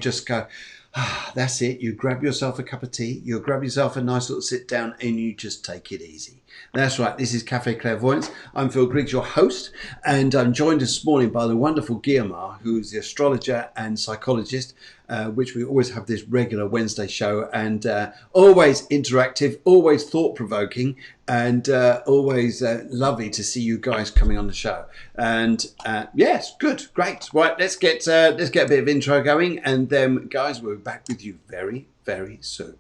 just go, that's it. You grab yourself a cup of tea, you grab yourself a nice little sit down, and you just take it easy. That's right. This is Cafe Clairvoyance. I'm Phil Griggs, your host, and I'm joined this morning by the wonderful Guillemard, who's the astrologer and psychologist, which we always have this regular Wednesday show, and always interactive, always thought-provoking, and always lovely to see you guys coming on the show. And yes, good, great. Right, let's get a bit of intro going, and then, guys, we'll be back with you very, very soon.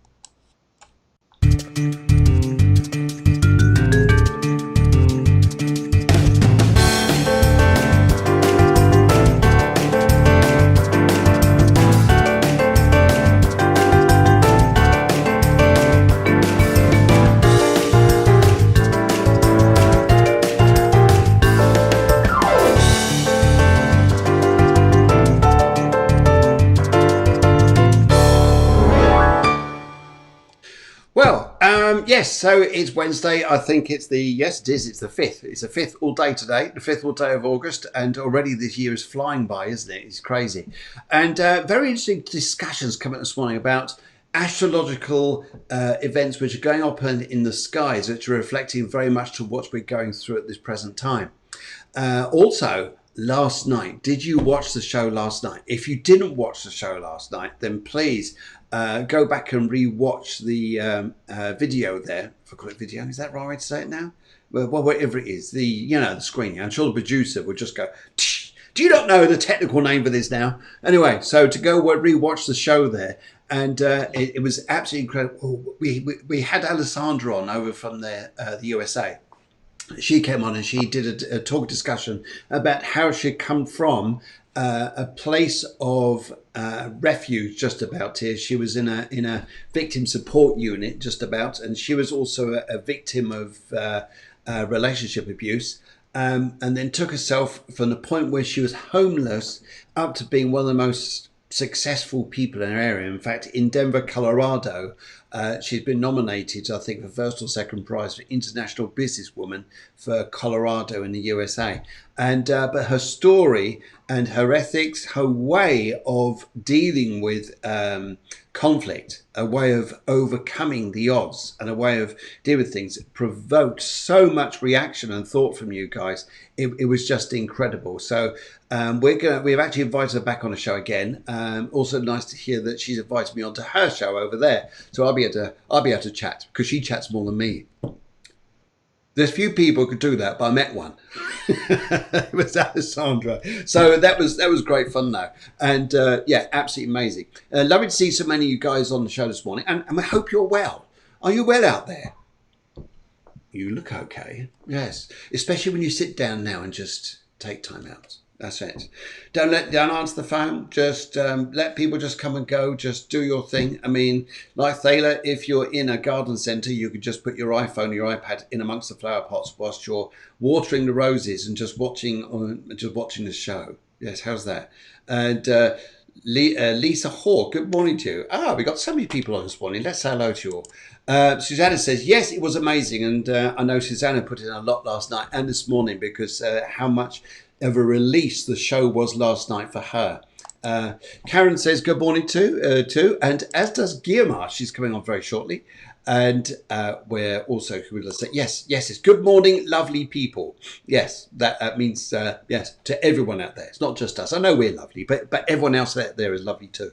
Yes, so it's Wednesday. I think it's yes, it is. It's the 5th. It's the 5th all day today, the 5th all day of August, and already this year is flying by, isn't it? It's crazy. And very interesting discussions coming this morning about astrological events which are going up in the skies, which are reflecting very much to what we're going through at this present time. Also, last night, did you watch the show last night? If you didn't watch the show last night, then please go back and re-watch the video there. If I call it video, is that the right way to say it now? Well, whatever it is, the screen. I'm sure the producer would just go, "Tsh, do you not know the technical name for this now?" Anyway, so to go re-watch the show there, and it was absolutely incredible. We had Alessandra on over from the USA. She came on and she did a talk discussion about how she'd come from a place of refuge just about here. She was in a victim support unit just about, and she was also a victim of relationship abuse, and then took herself from the point where she was homeless up to being one of the most successful people in her area. In fact, in Denver, Colorado, she's been nominated, I think, for first or second prize for International Businesswoman for Colorado in the USA. And but her story and her ethics, her way of dealing with conflict, a way of overcoming the odds, and a way of dealing with things provoked so much reaction and thought from you guys. It was just incredible. So we've actually invited her back on the show again. Also nice to hear that she's invited me onto her show over there. So I'll be able to chat, because she chats more than me. There's few people who could do that, but I met one. It was Alessandra. So that was great fun though. And yeah, absolutely amazing. Lovely to see so many of you guys on the show this morning. And I hope you're well. Are you well out there? You look okay. Yes. Especially when you sit down now and just take time out. That's it. Don't answer the phone. Just let people just come and go. Just do your thing. I mean, like Thaler, if you're in a garden centre, you could just put your iPhone or your iPad in amongst the flower pots whilst you're watering the roses and just watching the show. Yes, how's that? And Lisa Hawke, good morning to you. We got so many people on this morning. Let's say hello to you all. Susanna says, yes, it was amazing. And I know Susanna put in a lot last night and this morning, because how much of a release the show was last night for her. Karen says good morning too, and as does Guillemard. She's coming on very shortly, and we're also yes, it's good morning, lovely people. Yes, that means yes to everyone out there. It's not just us. I know we're lovely, but everyone else out there is lovely too.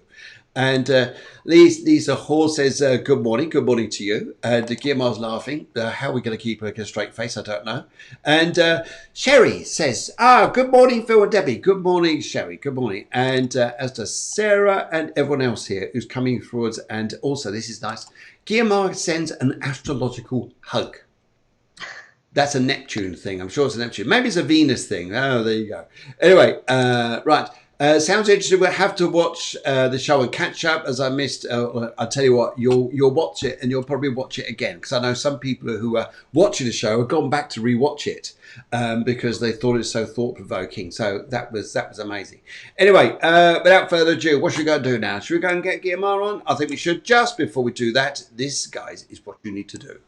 And Lisa Hall says, good morning to you. And Guillemard's laughing. How are we going to keep a straight face? I don't know. And Sherry says, good morning, Phil and Debbie. Good morning, Sherry. Good morning. And as does Sarah and everyone else here who's coming forwards. And also, this is nice, Guillemard sends an astrological hug. That's a Neptune thing. I'm sure it's a Neptune. Maybe it's a Venus thing. Oh, there you go. Anyway, right. Sounds interesting. We'll have to watch the show and catch up, as I missed. I'll tell you what, you'll watch it and you'll probably watch it again, because I know some people who are watching the show have gone back to rewatch it because they thought it was so thought-provoking. So that was amazing. Anyway, without further ado, what should we go and do now? Should we go and get Guillemard on? I think we should. Just before we do that, this, guys, is what you need to do.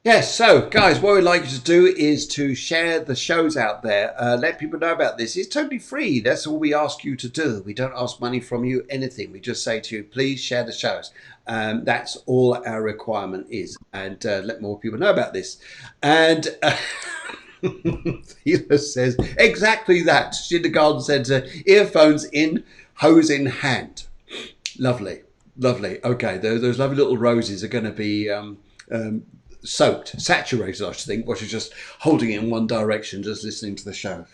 Yes, so guys, what we'd like you to do is to share the shows out there. Let people know about this. It's totally free. That's all we ask you to do. We don't ask money from you, anything. We just say to you, please share the shows. That's all our requirement is. And let more people know about this. And Thela says, exactly that. In the garden centre, earphones in, hose in hand. Lovely, lovely. Okay, those lovely little roses are going to be soaked, saturated, I should think, while she's just holding it in one direction, just listening to the show.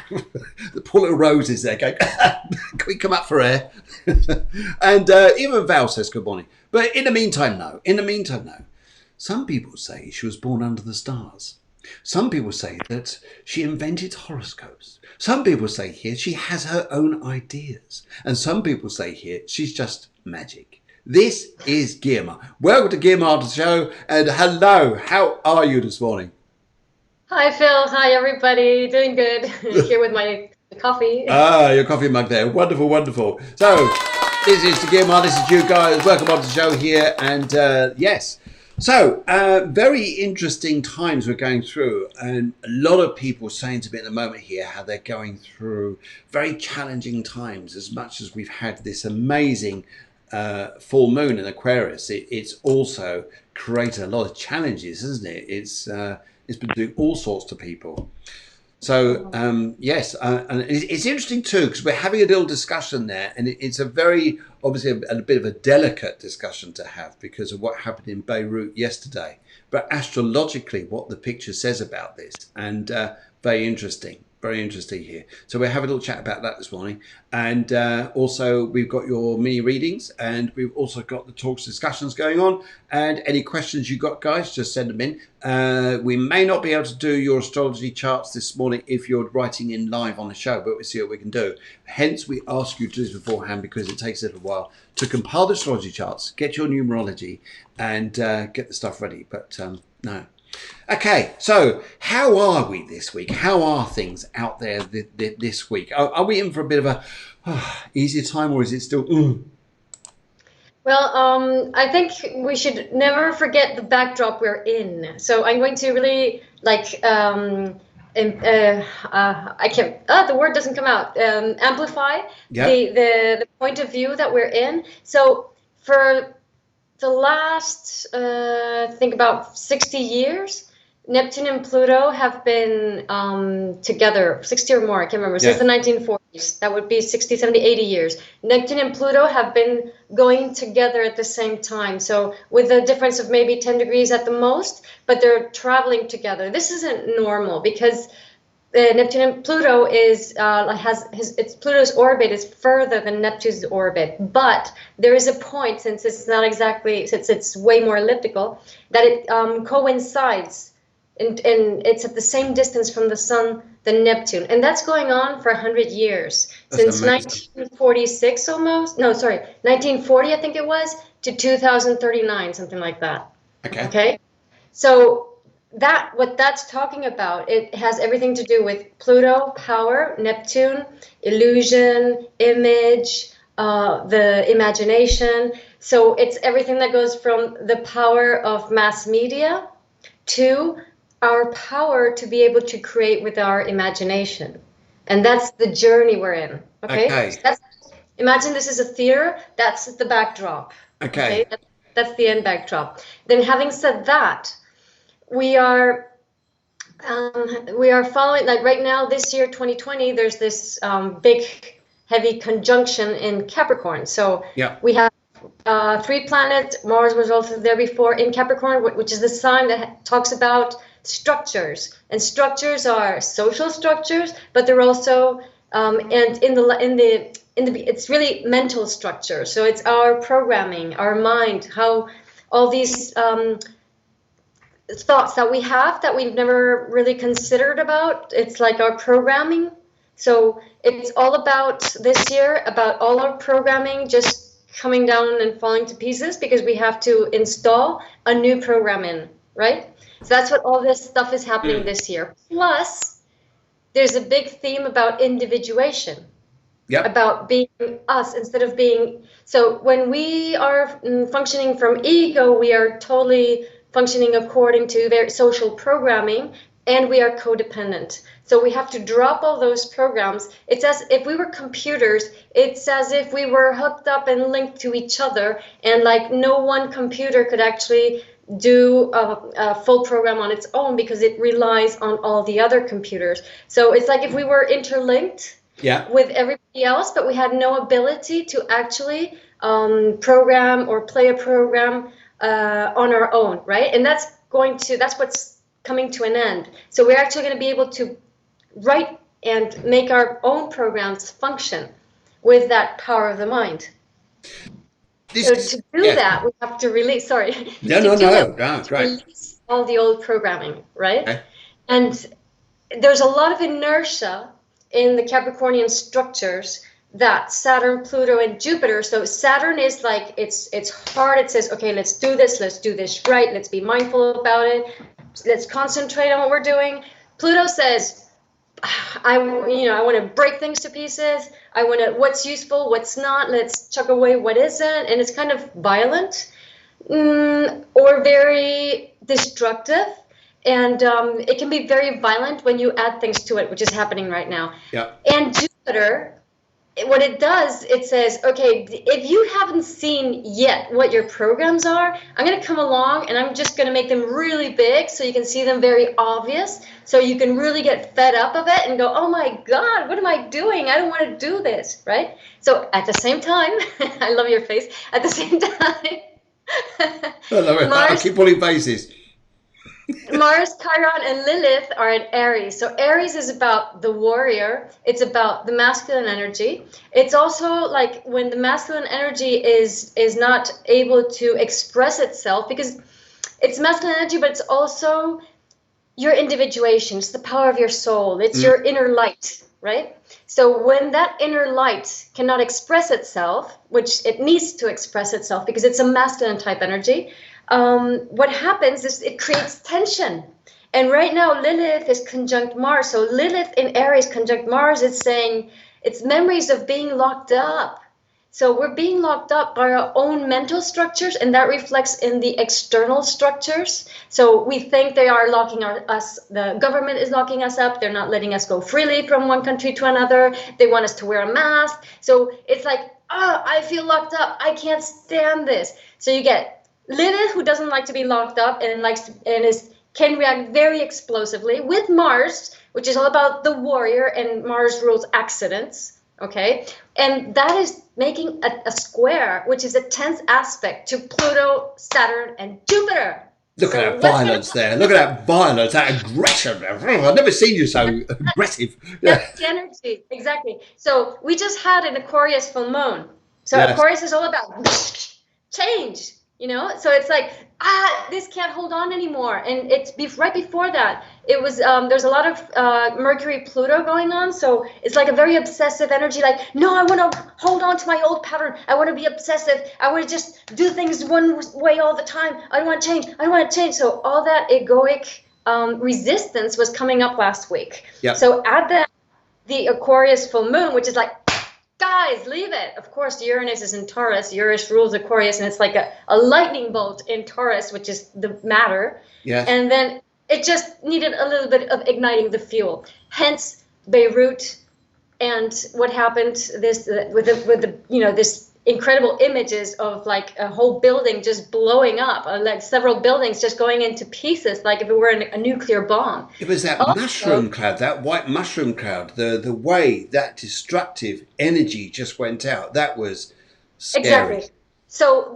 The poor little roses there going, can we come up for air? And even Val says good morning. But in the meantime, no. Some people say she was born under the stars. Some people say that she invented horoscopes. Some people say here she has her own ideas. And some people say here she's just magic. This is Guillermo. Welcome to Guillermo's show, and hello, how are you this morning? Hi Phil, hi everybody, doing good. Here with my coffee. Ah, your coffee mug there. Wonderful, wonderful. So, this is Guillermo, this is you guys. Welcome on to the show here, and yes. So, very interesting times we're going through, and a lot of people saying to me at the moment here how they're going through very challenging times. As much as we've had this amazing full moon in Aquarius, it's also created a lot of challenges, isn't it? It's been doing all sorts to people. So yes, and it's interesting too, because we're having a little discussion there, and it's a very obviously a bit of a delicate discussion to have because of what happened in Beirut yesterday. But astrologically, what the picture says about this, and very interesting. Very interesting here. So we're having a little chat about that this morning. And also we've got your mini readings, and we've also got the talks discussions going on. And any questions you got, guys, just send them in. We may not be able to do your astrology charts this morning if you're writing in live on the show, but we'll see what we can do. Hence, we ask you to do this beforehand because it takes a little while to compile the astrology charts, get your numerology, and get the stuff ready. But no. Okay, so how are we this week? How are things out there this week? Are we in for a bit of a easier time, or is it still? Well, I think we should never forget the backdrop we're in. So I'm going to really I can't. The word doesn't come out. Amplify Yeah. the point of view that we're in. So for the last, think about 60 years, Neptune and Pluto have been together, 60 or more, I can't remember, since the 1940s. That would be 60, 70, 80 years. Neptune and Pluto have been going together at the same time. So with a difference of maybe 10 degrees at the most, but they're traveling together. This isn't normal because Neptune and Pluto Pluto's orbit is further than Neptune's orbit, but there is a point, since it's way more elliptical, that it coincides, and it's at the same distance from the Sun than Neptune, and that's going on for 100 years, since 1946 almost. No, sorry, 1940 I think it was to 2039, something like that. Okay, so what that's talking about, it has everything to do with Pluto, power, Neptune, illusion, image, the imagination. So it's everything that goes from the power of mass media to our power to be able to create with our imagination. And that's the journey we're in. Okay? So imagine this is a theater, that's the backdrop. Okay? That's the end backdrop. Then having said that, we are following, like right now, this year, 2020, there's this big, heavy conjunction in Capricorn. So we have 3 planets. Mars was also there before in Capricorn, which is the sign that talks about structures. And structures are social structures, but they're also it's really mental structure. So it's our programming, our mind, how all these thoughts that we have that we've never really considered about. It's like our programming. So it's all about this year, about all our programming just coming down and falling to pieces because we have to install a new program in, right? So that's what all this stuff is happening this year. Plus, there's a big theme about individuation. About being us instead of being. So when we are functioning from ego, we are totally functioning according to their social programming, and we are codependent. So we have to drop all those programs. It's as if we were computers. It's as if we were hooked up and linked to each other, and like no one computer could actually do a full program on its own because it relies on all the other computers. So it's like if we were interlinked with everybody else, but we had no ability to actually program or play a program on our own, right? And that's what's coming to an end. So we're actually going to be able to write and make our own programs function with that power of the mind. So to do that, we have to release, release all the old programming, right? Okay. And there's a lot of inertia in the Capricornian structures that Saturn, Pluto, and Jupiter. So Saturn is like, it's hard. It says, okay, let's do this right. Let's be mindful about it. Let's concentrate on what we're doing. Pluto says, I want to break things to pieces. I want to, what's useful, what's not. Let's chuck away what isn't. And it's kind of violent or very destructive. And it can be very violent when you add things to it, which is happening right now. Yeah. And Jupiter, what it does, it says, okay, if you haven't seen yet what your programs are, I'm going to come along and I'm just going to make them really big so you can see them very obvious, so you can really get fed up of it and go, oh my God, what am I doing? I don't want to do this, right? So at the same time, I love your face, at the same time, I love it. I'll keep pulling faces. Mars, Chiron, and Lilith are in Aries. So Aries is about the warrior. It's about the masculine energy. It's also like when the masculine energy is not able to express itself, because it's masculine energy, but it's also your individuation. It's the power of your soul. It's your inner light, right? So when that inner light cannot express itself, which it needs to express itself because it's a masculine type energy, what happens is it creates tension. And right now Lilith is conjunct Mars. So Lilith in Aries conjunct Mars is saying it's memories of being locked up. So we're being locked up by our own mental structures, and that reflects in the external structures. So we think they are locking us, the government is locking us up. They're not letting us go freely from one country to another. They want us to wear a mask. So it's like, I feel locked up. I can't stand this. So you get Lilith, who doesn't like to be locked up and can react very explosively, with Mars, which is all about the warrior, and Mars rules accidents. Okay, and that is making a square, which is a tense aspect to Pluto, Saturn, and Jupiter. Look at that violence there. Look at that violence, that aggression. I've never seen you so aggressive. That's the energy, exactly. So we just had an Aquarius full moon. So Aquarius is all about change. So it's like, this can't hold on anymore. And it's right before that, it was, there's a lot of Mercury Pluto going on. So it's like a very obsessive energy. Like, no, I want to hold on to my old pattern. I want to be obsessive. I want to just do things one way all the time. I don't want to change. I don't want to change. So all that egoic resistance was coming up last week. Yep. So add the Aquarius full moon, which is like, guys, leave it. Of course, Uranus is in Taurus. Uranus rules Aquarius, and it's like a lightning bolt in Taurus, which is the matter. Yes. And then it just needed a little bit of igniting the fuel. Hence, Beirut, and what happened with this incredible images of like a whole building just blowing up, like several buildings just going into pieces, like if it were a nuclear bomb. It was that mushroom cloud, that white mushroom cloud, the way that destructive energy just went out. That was scary. Exactly. So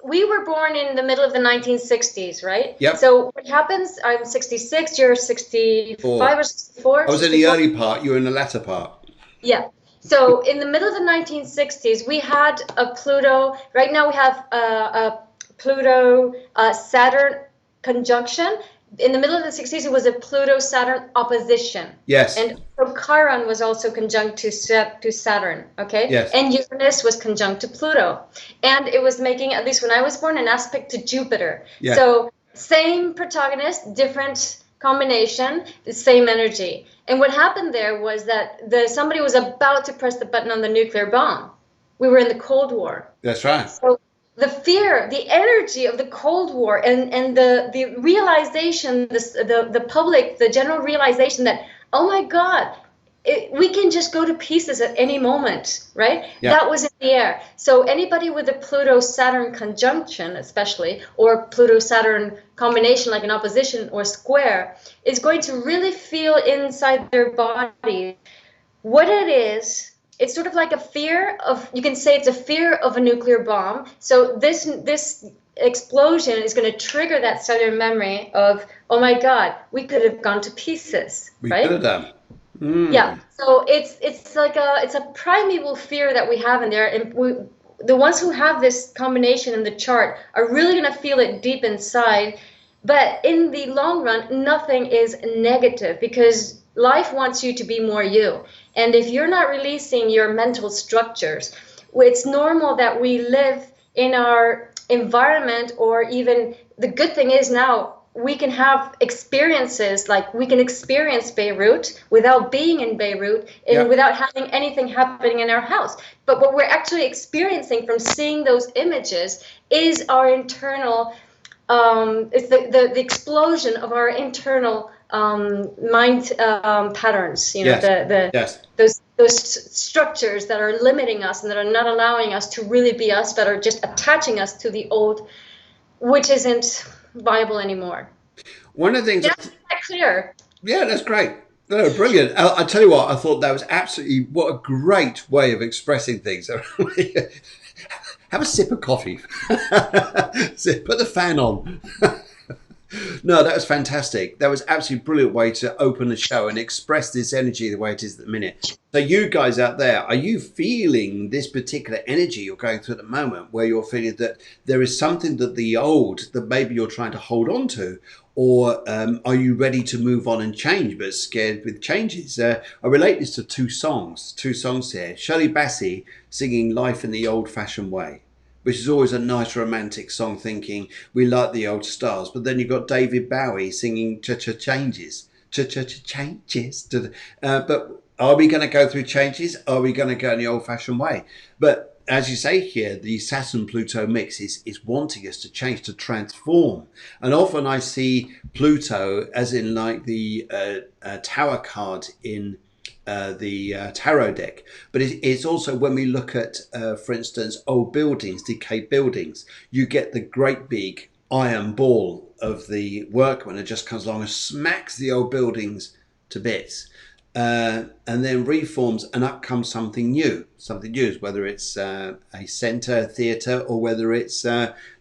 we were born in the middle of the 1960s, right? Yep. So what happens, I'm 66, you're 65 or 64? I was in the early part, you were in the latter part. Yeah. So in the middle of the 1960s, we had a Pluto. Right now we have a Pluto-Saturn conjunction. In the middle of the 60s, it was a Pluto-Saturn opposition. Yes. And so Chiron was also conjunct to Saturn, okay? Yes. And Uranus was conjunct to Pluto. And it was making, at least when I was born, an aspect to Jupiter. Yeah. So same protagonist, different combination, the same energy. And what happened there was that somebody was about to press the button on the nuclear bomb. We were in the Cold War. That's right. So the fear, the energy of the Cold War, and the realization, the public, the general realization that, oh my God, we can just go to pieces at any moment, right? Yeah. That was in the air. So anybody with a Pluto-Saturn conjunction, especially, or Pluto-Saturn combination, like an opposition or square, is going to really feel inside their body what it is. It's sort of like a fear of, you can say it's a fear of a nuclear bomb. So this explosion is going to trigger that cellular memory of, oh my God, we could have gone to pieces, We right? could have done. Yeah. So it's like it's a primeval fear that we have in there, and the ones who have this combination in the chart are really going to feel it deep inside. But in the long run, nothing is negative because life wants you to be more you. And if you're not releasing your mental structures, it's normal that we live in our environment, or even the good thing is now we can have experiences, like we can experience Beirut without being in Beirut and without having anything happening in our house. But what we're actually experiencing from seeing those images is our internal, it's the explosion of our internal mind patterns, you know, those structures that are limiting us and that are not allowing us to really be us, but are just attaching us to the old, which isn't viable anymore. One of the things. Did I make that clear? Yeah, that's great. No, brilliant. I tell you what, I thought that was absolutely, what a great way of expressing things. Have a sip of coffee. Put the fan on. No, that was fantastic. That was absolutely brilliant way to open the show and express this energy the way it is at the minute. So you guys out there, are you feeling this particular energy you're going through at the moment, where you're feeling that there is something that the old that maybe you're trying to hold on to, or are you ready to move on and change but scared with changes? I relate this to two songs here. Shirley Bassey singing Life in the Old-Fashioned Way, which is always a nice romantic song, thinking we like the old stars. But then you've got David Bowie singing Changes. Changes. But are we going to go through changes? Are we going to go in the old-fashioned way? But as you say here, the Saturn-Pluto mix is wanting us to change, to transform. And often I see Pluto as in like the Tower card in the tarot deck, but it's also when we look at, for instance, old buildings, decayed buildings, you get the great big iron ball of the workman that just comes along and smacks the old buildings to bits, and then reforms, and up comes something new, whether it's a centre, a theatre, or whether it's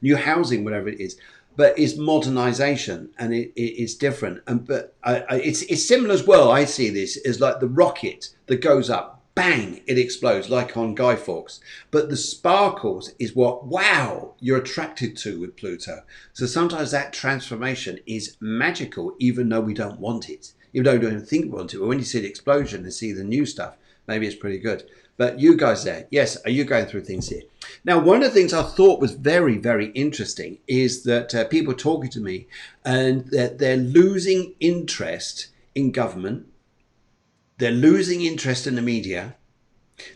new housing, whatever it is. But it's modernization, and it's different. But it's similar as well. I see this as like the rocket that goes up, bang, it explodes, like on Guy Fawkes. But the sparkles is what, wow, you're attracted to with Pluto. So sometimes that transformation is magical, even though we don't want it, even though we don't think we want it. But when you see the explosion and see the new stuff, maybe it's pretty good. But you guys there, yes, are you going through things here? Now, one of the things I thought was very, very interesting is that people talking to me, and that they're losing interest in government. They're losing interest in the media.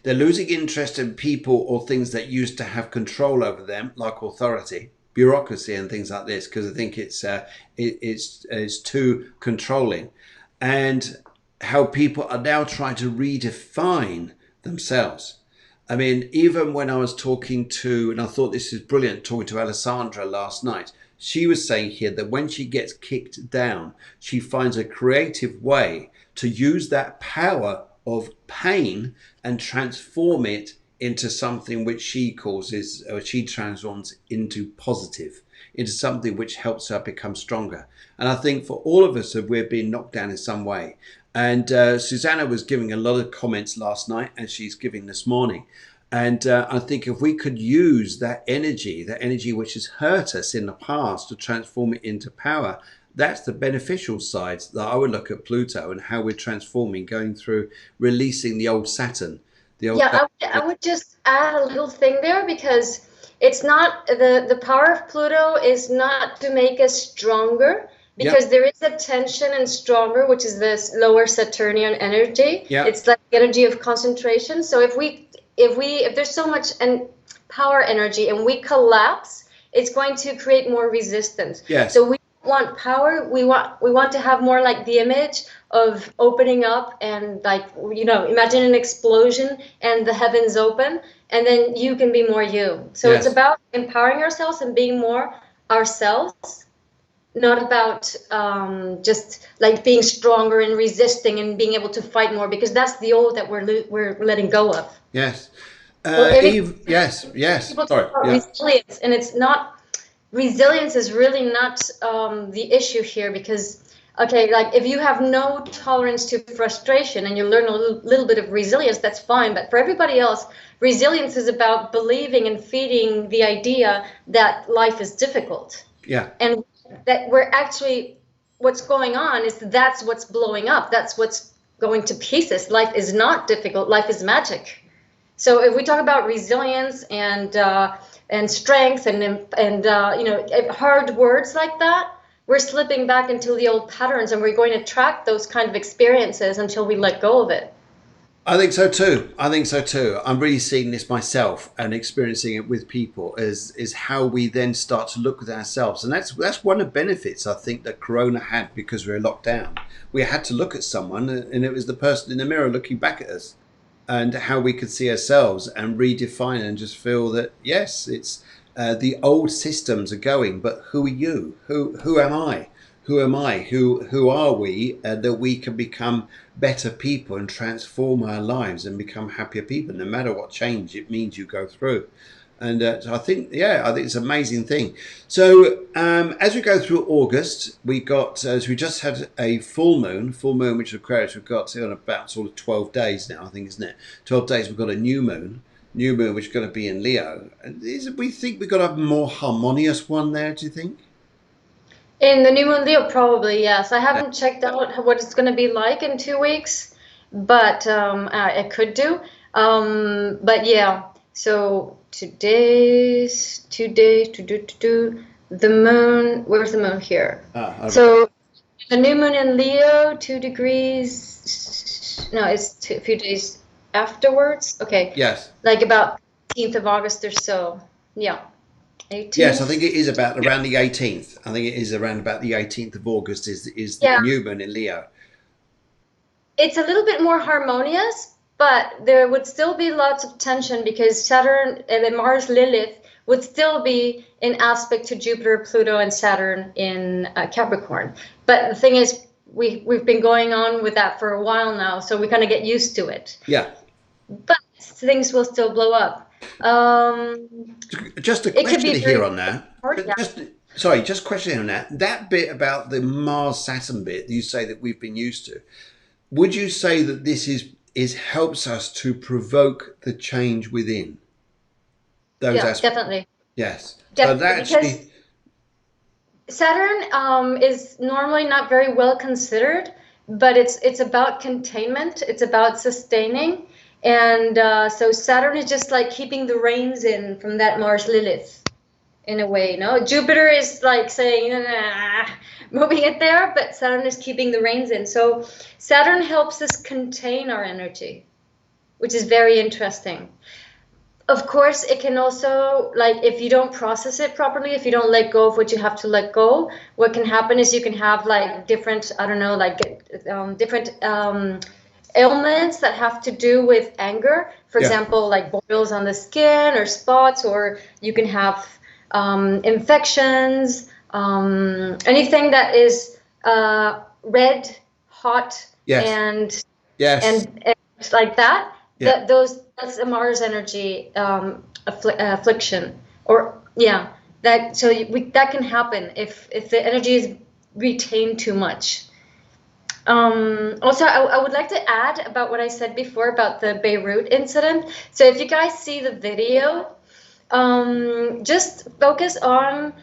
They're losing interest in people or things that used to have control over them, like authority, bureaucracy and things like this, because I think it's too controlling. And how people are now trying to redefine themselves. I mean, even when I was talking to, and I thought this is brilliant, talking to Alessandra last night, she was saying here that when she gets kicked down, she finds a creative way to use that power of pain and transform it into something which she causes, or she transforms into positive, into something which helps her become stronger. And I think for all of us, we're being knocked down in some way. And Susanna was giving a lot of comments last night, and she's giving this morning. And I think if we could use that energy which has hurt us in the past, to transform it into power, that's the beneficial side that I would look at Pluto and how we're transforming, going through, releasing the old Saturn. I would just add a little thing there, because it's not, the power of Pluto is not to make us stronger, because there is a tension and stronger, which is this lower Saturnian energy. It's like energy of concentration. So if there's so much, and power energy and we collapse, it's going to create more resistance. Yes. So we want power. We want to have more like the image of opening up and like, you know, imagine an explosion and the heavens open and then you can be more you. So Yes. it's about empowering ourselves and being more ourselves, not about just like being stronger and resisting and being able to fight more, because that's the old that we're letting go of. Yes. So Eve, yes. people Sorry. talk about Yeah. resilience, and it's not. Resilience is really not the issue here, because okay, like if you have no tolerance to frustration and you learn a little bit of resilience, that's fine. But for everybody else, resilience is about believing and feeding the idea that life is difficult. Yeah. And that we're actually, what's going on is that's what's blowing up. That's what's going to pieces. Life is not difficult. Life is magic. So if we talk about resilience and strength and you know, hard words like that, we're slipping back into the old patterns, and we're going to track those kind of experiences until we let go of it. I think so too. I'm really seeing this myself and experiencing it with people is how we then start to look at ourselves. And that's one of the benefits I think that Corona had, because we were locked down. We had to look at someone, and it was the person in the mirror looking back at us, and how we could see ourselves and redefine and just feel that, yes, it's the old systems are going, but who are you? Who am I? Who am I? Who are we? That we can become better people and transform our lives and become happier people, no matter what change it means you go through. And so I think it's an amazing thing. So as we go through August, we got, as we just had a full moon, which is Aquarius, we've got on about sort of 12 days now, I think, isn't it? 12 days, we've got a new moon, which is going to be in Leo. And we think we've got a more harmonious one there, do you think? In the new moon Leo, probably, yes. I haven't checked out what it's going to be like in 2 weeks, but I could do. But yeah, so today's 2 days the moon. Where's the moon here? Okay. So the new moon in Leo, 2 degrees. No, it's a few days afterwards. Okay. Yes. Like about 18th of August or so. Yeah. 18th. Yes, I think it is about around the 18th. I think it is around about the 18th of August is the new moon in Leo. It's a little bit more harmonious, but there would still be lots of tension, because Saturn and Mars Lilith would still be in aspect to Jupiter, Pluto, and Saturn in Capricorn. But the thing is, we've been going on with that for a while now, so we kind of get used to it. Yeah. But things will still blow up. Just a question here on that. Yeah. Just question on that. That bit about the Mars Saturn bit, you say that we've been used to. Would you say that this is helps us to provoke the change within? Those yeah, definitely. Yes. Definitely, so because Saturn is normally not very well considered, but it's about containment. It's about sustaining. And so Saturn is just like keeping the reins in from that Mars Lilith, in a way. No, Jupiter is like saying, nah, moving it there, but Saturn is keeping the reins in. So Saturn helps us contain our energy, which is very interesting. Of course, it can also, like, if you don't process it properly, if you don't let go of what you have to let go, what can happen is you can have like different, I don't know, like different ailments that have to do with anger. For example, like boils on the skin or spots, or you can have infections, anything that is red, hot, and like that. Yeah. That's a Mars energy affliction, or that. So that can happen if the energy is retained too much. Also, I would like to add about what I said before about the Beirut incident. So if you guys see the video, just focus on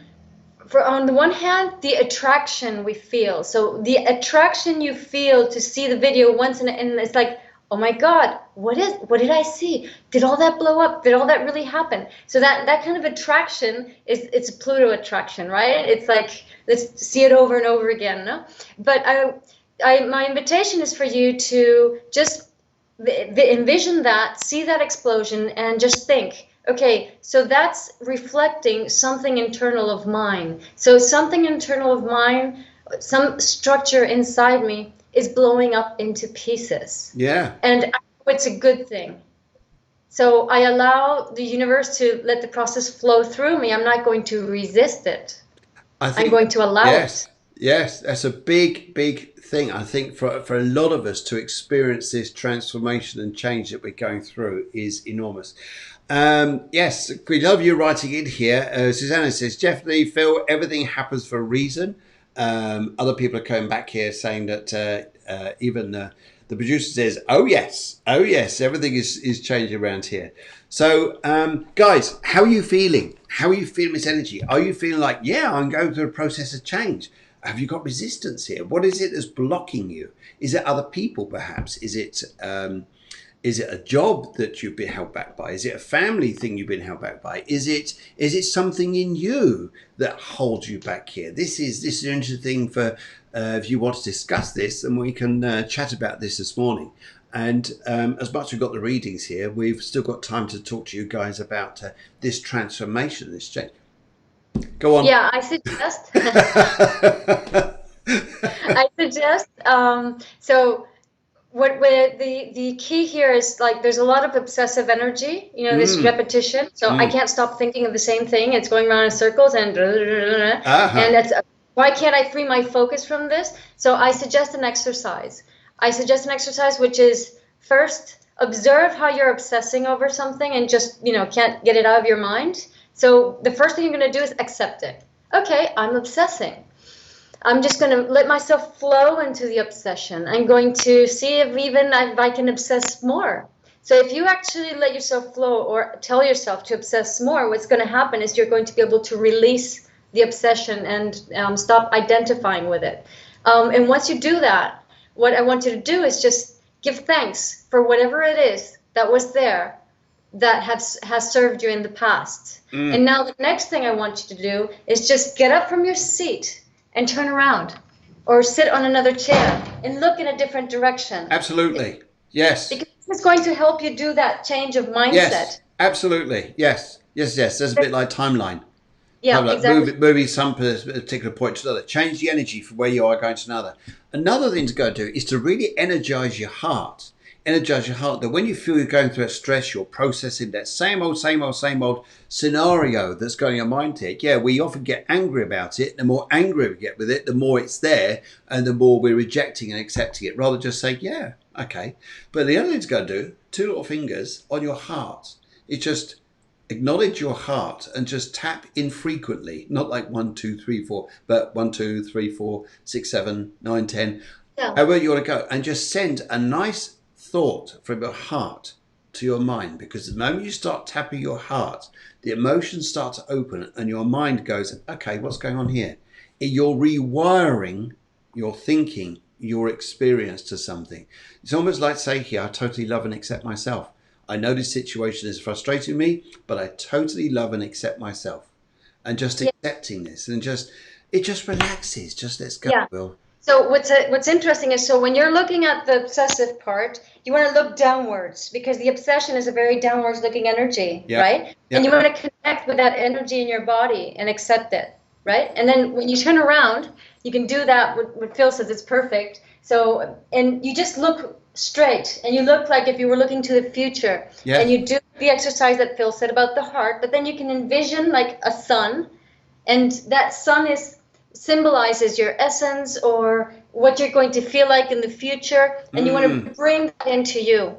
the one hand, the attraction we feel. So the attraction you feel to see the video once, and it's like, oh my God, what did I see? Did all that blow up? Did all that really happen? So that kind of attraction it's a Pluto attraction, right? It's like, let's see it over and over again, no? But my invitation is for you to just envision that, see that explosion, and just think, Okay, so that's reflecting something internal of mine. So something internal of mine, some structure inside me is blowing up into pieces. Yeah. And I know it's a good thing. So I allow the universe to let the process flow through me. I'm not going to resist it. I I'm think, going to allow it. yes, yes, that's a big, big thing. I think for a lot of us to experience this transformation and change that we're going through is enormous. Yes, we love you writing in here. Susanna says, definitely feel everything happens for a reason. Other people are coming back here saying that even the producer says, oh yes, everything is changing around here. So, guys, how are you feeling? How are you feeling this energy? Are you feeling like, yeah, I'm going through a process of change? Have you got resistance here? What is it that's blocking you? Is it other people, perhaps? Is it a job that you've been held back by? Is it a family thing you've been held back by? Is it something in you that holds you back here? This is an interesting thing for if you want to discuss this, and we can chat about this morning. And as much as we've got the readings here, we've still got time to talk to you guys about this transformation, this change. Go on. Yeah, I suggest. I suggest. So what the key here is, like, there's a lot of obsessive energy, this repetition. So I can't stop thinking of the same thing. It's going around in circles and and that's why can't I free my focus from this? So I suggest an exercise. Which is, first, observe how you're obsessing over something and just, can't get it out of your mind. So the first thing you're going to do is accept it. Okay, I'm obsessing. I'm just going to let myself flow into the obsession. I'm going to see if I can obsess more. So if you actually let yourself flow, or tell yourself to obsess more, what's going to happen is you're going to be able to release the obsession and stop identifying with it. And once you do that, what I want you to do is just give thanks for whatever it is that was there that has served you in the past. And now the next thing I want you to do is just get up from your seat and turn around, or sit on another chair and look in a different direction. Absolutely. Yes. Because it's going to help you do that change of mindset. Yes, absolutely. Yes. There's a bit like timeline. Yeah, like exactly. moving some particular point to another. Change the energy from where you are going to another. Another thing to go do is to really energize your heart. Energize your heart, that when you feel you're going through a stress, you're processing that same old scenario that's going in your mind here. Yeah, we often get angry about it. The more angry we get with it, the more it's there, and the more we're rejecting and accepting it, rather just say, yeah, okay. But the other thing to go do, two little fingers on your heart, is just acknowledge your heart and just tap in frequently, not like 1, 2, 3, 4, but 1, 2, 3, 4, 6, 7, 9, 10, Yeah. however you want to go, and just send a nice thought from your heart to your mind. Because the moment you start tapping your heart, the emotions start to open and your mind goes, okay, what's going on here? You're rewiring your thinking, your experience to something. It's almost like, say here, I totally love and accept myself. I know this situation is frustrating me, but I totally love and accept myself. And just accepting this, and it just relaxes. Just let's go, Yeah. Will. So what's interesting is, so when you're looking at the obsessive part, you want to look downwards, because the obsession is a very downwards looking energy, right? And you want to connect with that energy in your body and accept it, right? And then when you turn around, you can do that. What Phil says, it's perfect. So, and you just look straight, and you look like if you were looking to the future. And you do the exercise that Phil said about the heart, but then you can envision like a sun, and that sun symbolizes your essence, or what you're going to feel like in the future, and you want to bring that into you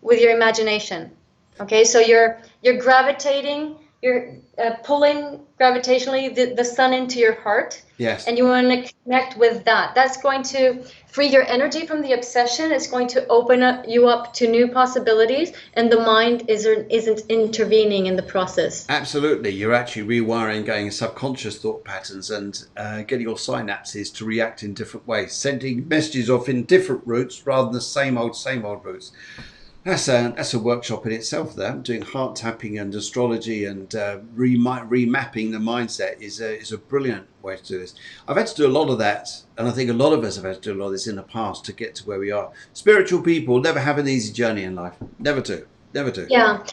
with your imagination. Okay, so you're gravitating, you're pulling gravitationally the sun into your heart. Yes. And you want to connect with that. That's going to free your energy from the obsession. It's going to open you up to new possibilities, and the mind isn't intervening in the process. Absolutely. You're actually rewiring, going subconscious thought patterns, and getting your synapses to react in different ways, sending messages off in different routes rather than the same old routes. That's a workshop in itself. There, doing heart tapping and astrology and remapping the mindset is a brilliant way to do this. I've had to do a lot of that, and I think a lot of us have had to do a lot of this in the past to get to where we are. Spiritual people never have an easy journey in life. Never do. Yeah.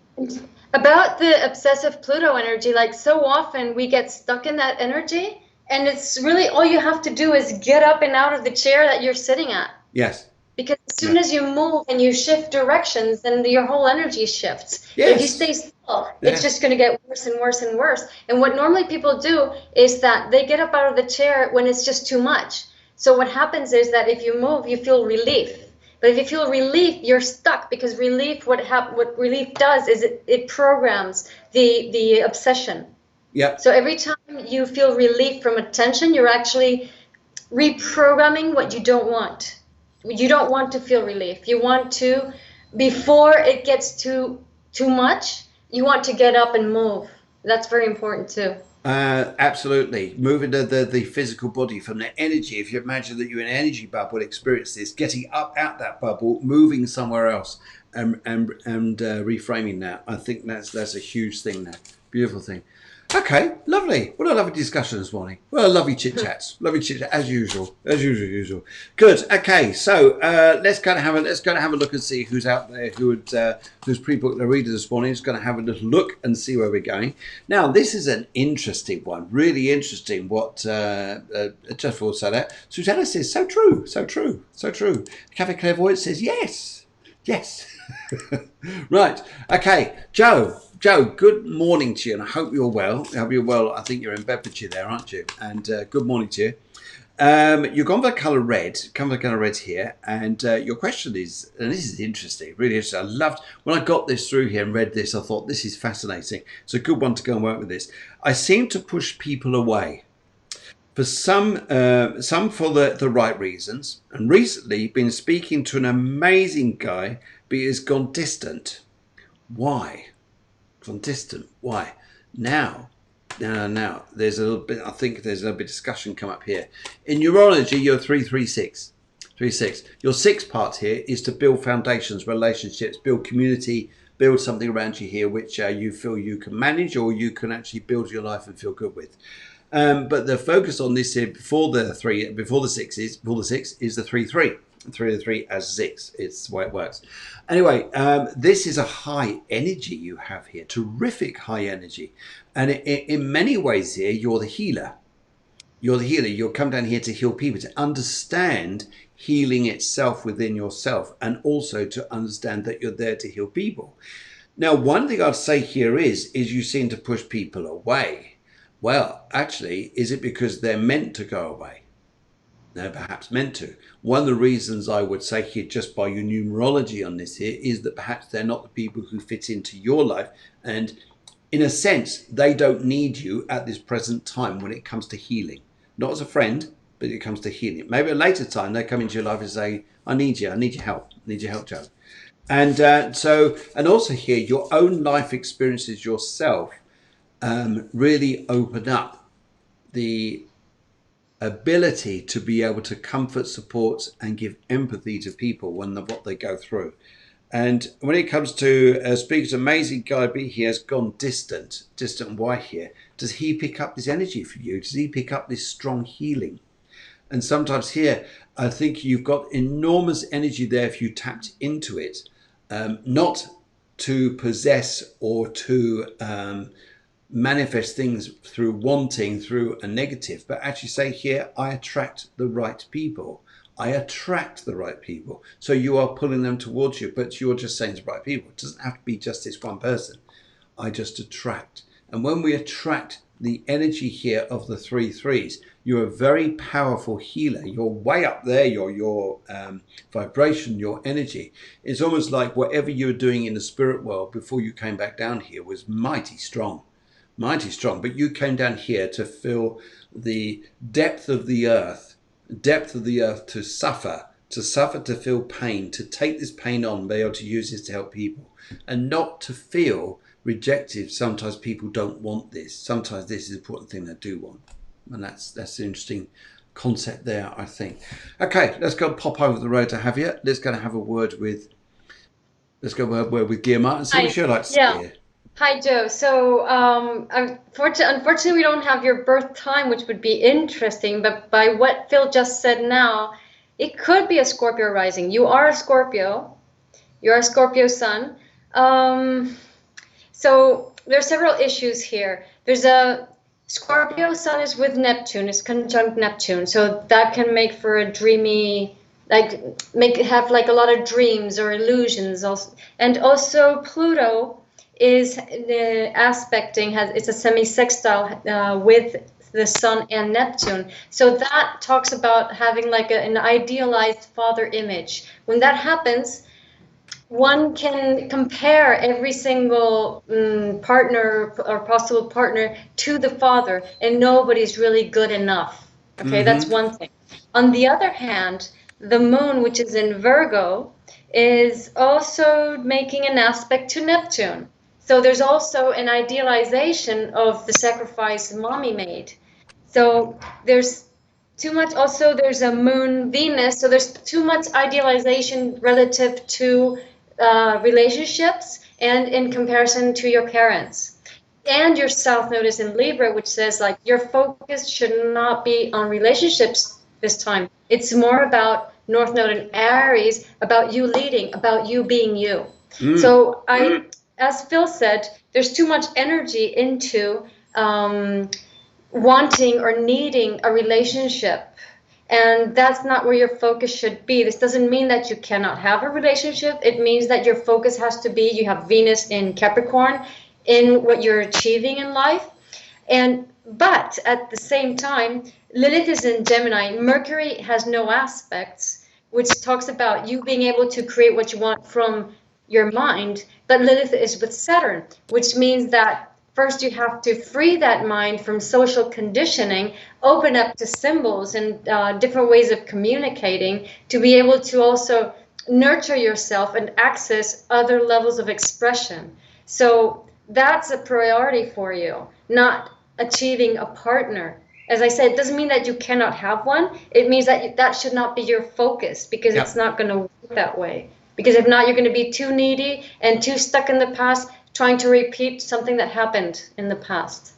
About the obsessive Pluto energy, like so often we get stuck in that energy, and it's really all you have to do is get up and out of the chair that you're sitting at. Yes. Because as soon Yeah. as you move and you shift directions, then your whole energy shifts. But if you Yes. stay still, it's Yes. just going to get worse and worse and worse. And what normally people do is that they get up out of the chair when it's just too much. So what happens is that if you move, you feel relief. But if you feel relief, you're stuck, because relief, what relief does is it programs the obsession. Yep. So every time you feel relief from attention, you're actually reprogramming what you don't want. You don't want to feel relief. You want to, before it gets too much, you want to get up and move. That's very important too. Absolutely. Moving the physical body from the energy. If you imagine that you're in an energy bubble, experience this, getting up out that bubble, moving somewhere else, and reframing that. I think that's a huge thing there. Beautiful thing. Okay, lovely. What a lovely discussion this morning. Well, lovely chit chats, lovely chit chat as usual, usual. Good. Okay, so let's go and have a look and see who's out there who's pre-booked the reader this morning. Just going to have a little look and see where we're going. Now, this is an interesting one, really interesting. What just for say that Susanna says, so true, so true, so true. Cafe Clairvoyance says yes, yes. Right. Okay, Joe, good morning to you, and I hope you're well. I hope you're well. I think you're in Bedfordshire there, aren't you? And good morning to you. You've gone for the colour red, here, and your question is, and this is interesting, really interesting. I loved, when I got this through here and read this, I thought this is fascinating. It's a good one to go and work with this. I seem to push people away. For some for the right reasons, and recently been speaking to an amazing guy, but he has gone distant. Why? Gone distant. Why? Now, there's a little bit. I think there's a little bit of discussion come up here. In Numerology, you're 336. 36. Your sixth part here is to build foundations, relationships, build community, build something around you here which you feel you can manage, or you can actually build your life and feel good with. But the focus on this here before the six is the 3-3. 3 as 6. It's the way it works. Anyway, this is a high energy you have here, terrific high energy, and in many ways here you're the healer. You're the healer. You'll come down here to heal people, to understand healing itself within yourself, and also to understand that you're there to heal people. Now, one thing I'd say here is you seem to push people away. Well, actually, is it because they're meant to go away? They're perhaps meant to. One of the reasons I would say here, just by your numerology on this here, is that perhaps they're not the people who fit into your life. And in a sense, they don't need you at this present time when it comes to healing. Not as a friend, but it comes to healing. Maybe at a later time, they come into your life and say, I need your help. I need your help, Joe. And and also here, your own life experiences yourself really open up the ability to be able to comfort, support, and give empathy to people when what they go through. And when it comes to Speaker's amazing guy, but he has gone distant. Why here? Does he pick up this energy for you? Does he pick up this strong healing? And sometimes here, I think you've got enormous energy there if you tapped into it, not to possess or to manifest things through wanting, through a negative, but actually say here, I attract the right people. I attract the right people. So you are pulling them towards you, but you're just saying the right people. It doesn't have to be just this one person. I just attract. And when we attract the energy here of the 3-3s, you're a very powerful healer. You're way up there, your vibration, your energy. It's almost like whatever you were doing in the spirit world before you came back down here was mighty strong. But you came down here to feel the depth of the earth to suffer, to feel pain, to take this pain on, be able to use this to help people, and not to feel rejected. Sometimes people don't want this. Sometimes this is an important thing they do want. And that's the interesting concept there, I think. Okay, let's go pop over the road to Javier. Let's go and have a word with Guillermo and see what she'd like to say here. Hi, Joe. So, unfortunately, we don't have your birth time, which would be interesting. But by what Phil just said now, it could be a Scorpio rising. You are a Scorpio. You're a Scorpio sun. So there's several issues here. There's a Scorpio sun is with Neptune, it's conjunct Neptune. So that can make for a dreamy, like have like a lot of dreams or illusions also. And also Pluto is the aspecting it's a semi-sextile with the sun and Neptune. So that talks about having like an idealized father image. When that happens, one can compare every single partner or possible partner to the father, and nobody's really good enough. Okay, that's one thing. On the other hand, the moon, which is in Virgo, is also making an aspect to Neptune. So there's also an idealization of the sacrifice mommy made. So there's too much. Also, there's a moon Venus, so there's too much idealization relative to relationships and in comparison to your parents. And your South Node is in Libra, which says like your focus should not be on relationships this time. It's more about North Node in Aries, about you leading, about you being you. So as Phil said, there's too much energy into wanting or needing a relationship. And that's not where your focus should be. This doesn't mean that you cannot have a relationship. It means that your focus has to be, you have Venus in Capricorn, in what you're achieving in life. But at the same time, Lilith is in Gemini. Mercury has no aspects, which talks about you being able to create what you want from your mind. But Lilith is with Saturn, which means that first you have to free that mind from social conditioning, open up to symbols and different ways of communicating to be able to also nurture yourself and access other levels of expression. So that's a priority for you, not achieving a partner. As I said, it doesn't mean that you cannot have one. It means that that should not be your focus, because it's not going to work that way. Because if not, you're going to be too needy and too stuck in the past, trying to repeat something that happened in the past.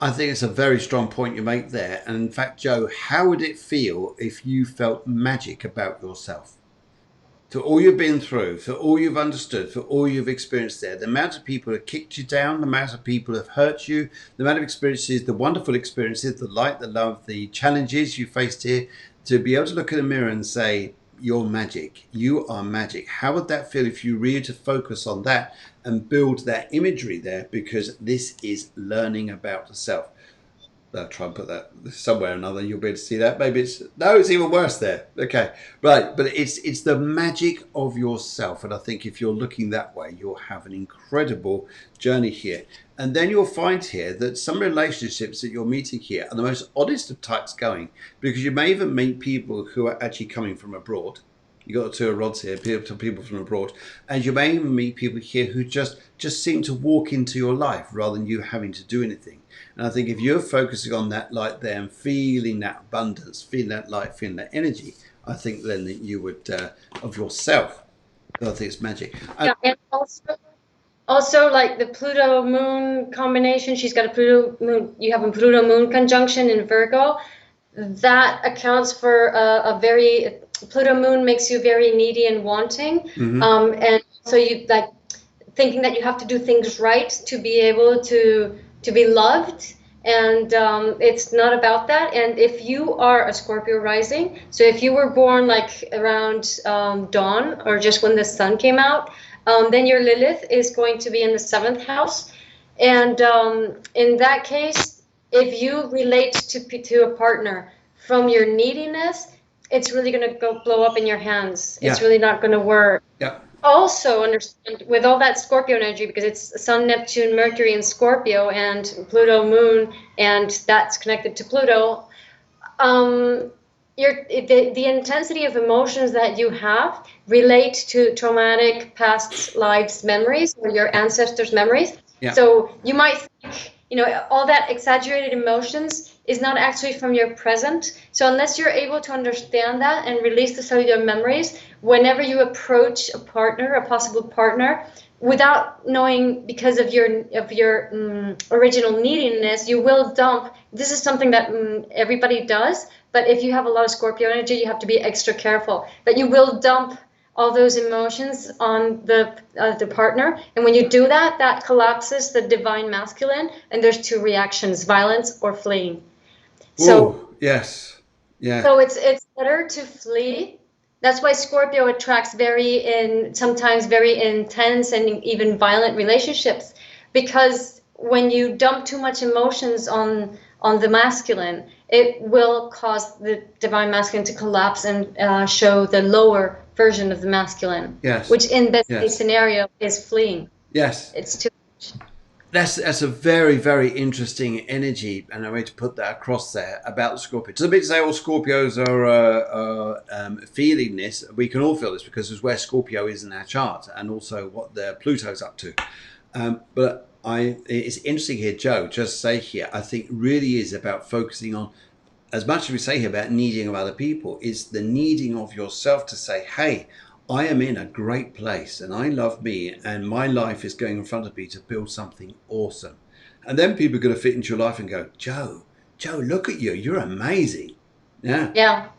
I think it's a very strong point you make there. And in fact, Joe, how would it feel if you felt magic about yourself? For all you've been through, for all you've understood, for all you've experienced there, the amount of people who have kicked you down, the amount of people who have hurt you, the amount of experiences, the wonderful experiences, the light, the love, the challenges you faced here, to be able to look in the mirror and say, you're magic, you are magic. How would that feel if you really to focus on that and build that imagery there? Because this is learning about the self. I'll try and put that somewhere or another. You'll be able to see that. Maybe it's even worse there. Okay, right. But it's the magic of yourself, and I think if you're looking that way, you'll have an incredible journey here. And then you'll find here that some relationships that you're meeting here are the most honest of types going, because you may even meet people who are actually coming from abroad. You got the two of rods here, people from abroad, and you may even meet people here who just seem to walk into your life rather than you having to do anything. And I think if you're focusing on that light there and feeling that abundance, feeling that light, feeling that energy, I think then that you would of yourself. I think it's magic. Yeah, and also like the Pluto Moon combination. She's got a Pluto Moon. You have a Pluto Moon conjunction in Virgo. That accounts for a very Pluto Moon makes you very needy and wanting, and so you like thinking that you have to do things right to be able to be loved, and it's not about that. And if you are a Scorpio rising, so if you were born like around dawn or just when the sun came out, then your Lilith is going to be in the 7th house, and in that case, if you relate to a partner from your neediness, it's really going to go blow up in your hands. It's really not going to work. Yeah. Also understand with all that Scorpio energy, because it's Sun, Neptune, Mercury in Scorpio, and Pluto Moon, and that's connected to Pluto. The intensity of emotions that you have relate to traumatic past lives memories or your ancestors' memories. Yeah. So you might think, all that exaggerated emotions is not actually from your present. So unless you're able to understand that and release the cellular memories, whenever you approach a partner, a possible partner, without knowing, because of your original neediness, you will dump. This is something that everybody does, but if you have a lot of Scorpio energy, you have to be extra careful. But you will dump all those emotions on the partner. And when you do that, that collapses the divine masculine, and there's two reactions: violence or fleeing. So Oh, yes. Yeah. so it's better to flee. That's why Scorpio attracts sometimes very intense and even violent relationships, because when you dump too much emotions on the masculine, it will cause the divine masculine to collapse and show the lower version of the masculine, Yes. which in best case Yes. scenario is fleeing. Yes. It's too much. That's a very, very interesting energy, and a way to put that across there about the Scorpio. It's a bit to say all Scorpios are feeling this. We can all feel this because it's where Scorpio is in our chart, and also what the Pluto's up to. But it's interesting here, Joe. Just say here, I think really is about focusing on, as much as we say here about needing of other people, is the needing of yourself to say, hey, I am in a great place and I love me and my life is going in front of me to build something awesome. And then people are going to fit into your life and go, Joe, look at you. You're amazing. Yeah. Yeah.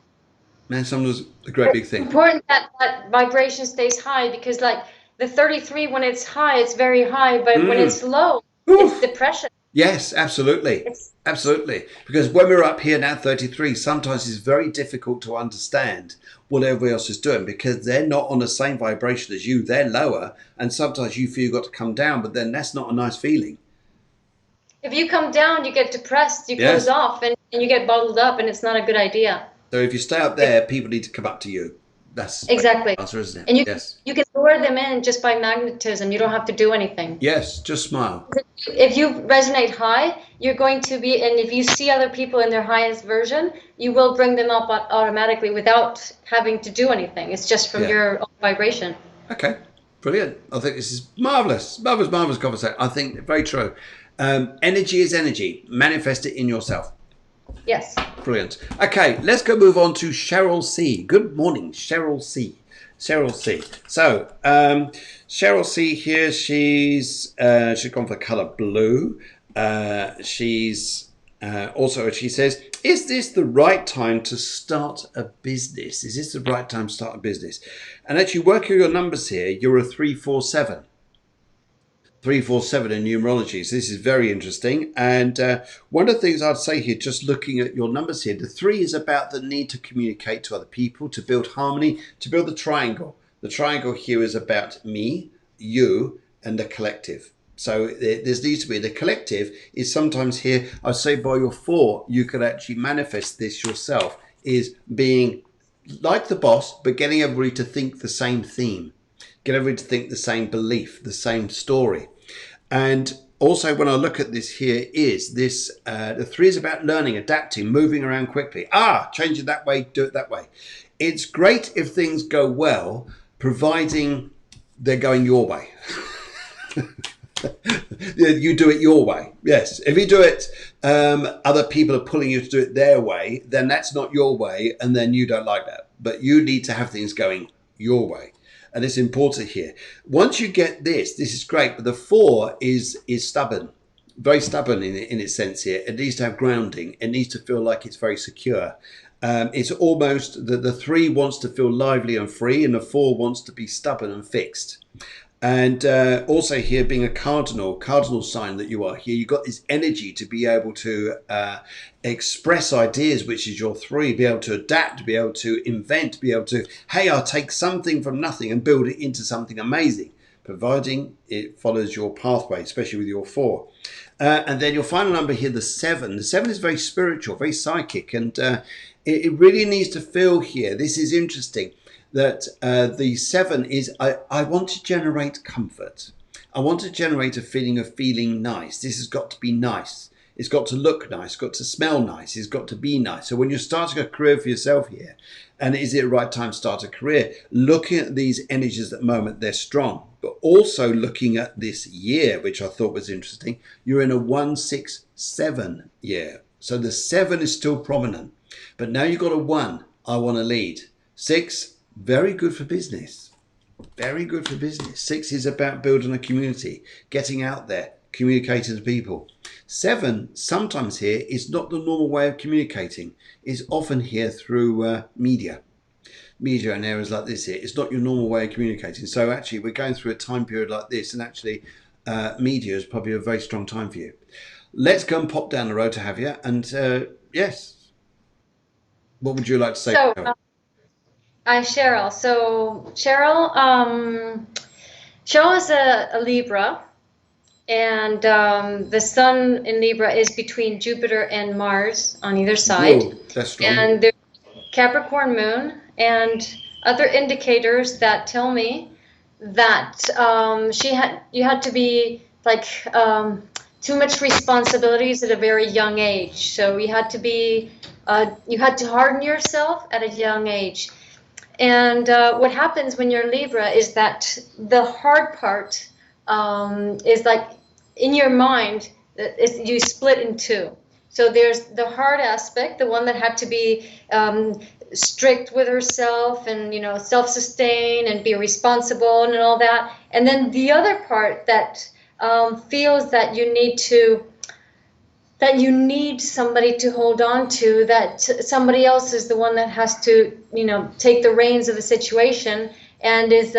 Man, sometimes a great big thing. It's important that that vibration stays high, because like the 33, when it's high, it's very high, but when it's low, it's depression. Yes, absolutely. Absolutely. Because when we're up here now, 33, sometimes it's very difficult to understand what everybody else is doing because they're not on the same vibration as you. They're lower. And sometimes you feel you've got to come down, but then that's not a nice feeling. If you come down, you get depressed, you close off, and you get bottled up, and it's not a good idea. So if you stay up there, people need to come up to you. That's exactly the answer, isn't it? And you can lure them in just by magnetism. You don't have to do anything. Yes, just smile. If you resonate high, you're going to be, and if you see other people in their highest version, you will bring them up automatically without having to do anything. It's just from your own vibration. Okay, brilliant. I think this is marvelous, marvelous conversation. I think very true. Energy is energy. Manifest it in yourself. Yes. Brilliant. Okay, let's go move on to Cheryl C. Good morning, Cheryl C. Cheryl C. So, Cheryl C here, she's gone for colour blue. She's also, she says, is this the right time to start a business? Is this the right time to start a business? And actually, working your numbers here, you're a 347. 347 in numerology. So this is very interesting. And one of the things I'd say here, just looking at your numbers here, the 3 is about the need to communicate to other people, to build harmony, to build the triangle. The triangle here is about me, you, and the collective. So there needs to be, the collective is sometimes here, I'd say by your 4, you could actually manifest this yourself, is being like the boss, but getting everybody to think the same theme. Get everybody to think the same belief, the same story. And also when I look at this here is this, the 3 is about learning, adapting, moving around quickly. Change it that way, do it that way. It's great if things go well, providing they're going your way. You do it your way. Yes. If you do it, other people are pulling you to do it their way, then that's not your way. And then you don't like that. But you need to have things going your way. And it's important here. Once you get this is great. But the 4 is stubborn, very stubborn in its sense here. It needs to have grounding. It needs to feel like it's very secure. It's almost the 3 wants to feel lively and free, and the 4 wants to be stubborn and fixed. And also here, being a cardinal sign that you are here, you've got this energy to be able to express ideas, which is your 3, be able to adapt, be able to invent, be able to, hey, I'll take something from nothing and build it into something amazing, providing it follows your pathway, especially with your 4. And then your final number here, the 7. The 7 is very spiritual, very psychic, and it really needs to feel here. This is interesting. That the 7 is, I want to generate comfort. I want to generate a feeling of feeling nice. This has got to be nice. It's got to look nice. It's got to smell nice. It's got to be nice. So when you're starting a career for yourself here, and is it the right time to start a career? Looking at these energies at the moment, they're strong. But also looking at this year, which I thought was interesting, you're in a 167 year. So the 7 is still prominent. But now you've got a 1, I want to lead. 6, very good for business. Very good for business. 6 is about building a community, getting out there, communicating to people. 7, sometimes here, is not the normal way of communicating. It's often here through media. media and areas like this here, it's not your normal way of communicating. So actually, we're going through a time period like this, and actually, media is probably a very strong time for you. Let's go and pop down the road to have you. And yes, what would you like to say? So, Cheryl. So, Cheryl is a Libra, and the sun in Libra is between Jupiter and Mars on either side. Whoa, that's strong. And there's Capricorn moon and other indicators that tell me that you had to be like too much responsibilities at a very young age. So you had to harden yourself at a young age. And what happens when you're Libra is that the hard part is like in your mind, you split in two. So there's the hard aspect, the one that had to be strict with herself and, self-sustain and be responsible and all that. And then the other part that feels that you need somebody to hold on to, that somebody else is the one that has to, take the reins of the situation and is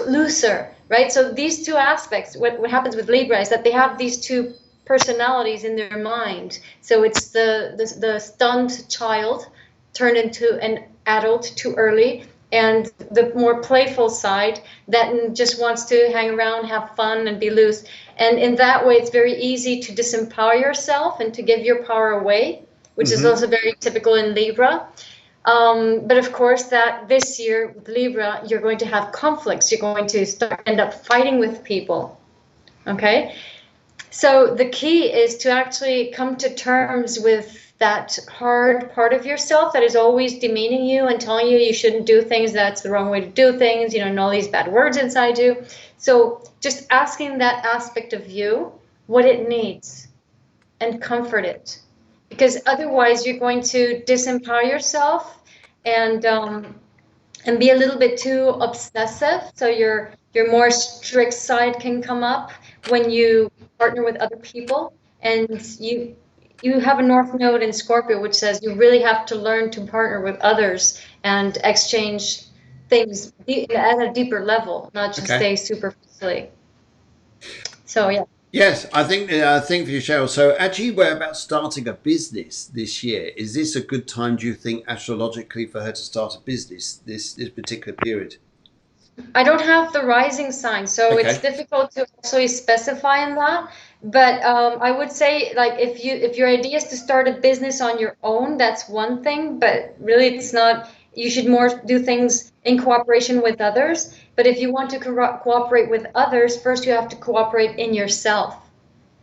looser, right? So these two aspects, what happens with Libra is that they have these two personalities in their mind. So it's the stunned child turned into an adult too early, and the more playful side that just wants to hang around, have fun, and be loose. And in that way, it's very easy to disempower yourself and to give your power away, which is also very typical in Libra. But of course, that this year with Libra, you're going to have conflicts. You're going to end up fighting with people. Okay? So the key is to actually come to terms with that hard part of yourself that is always demeaning you and telling you you shouldn't do things, that's the wrong way to do things, and all these bad words inside you. So just asking that aspect of you what it needs and comfort it. Because otherwise you're going to disempower yourself and be a little bit too obsessive. So your more strict side can come up when you partner with other people, and you have a North Node in Scorpio, which says you really have to learn to partner with others and exchange things at a deeper level, not just stay superficially. So yeah. Yes, I think for you, Cheryl. So actually, we're about starting a business this year. Is this a good time, do you think, astrologically, for her to start a business this particular period? I don't have the rising sign, so it's difficult to actually specify in that. But I would say, like, if your idea is to start a business on your own, that's one thing. But really, it's not. You should more do things in cooperation with others. But if you want to cooperate with others, first you have to cooperate in yourself.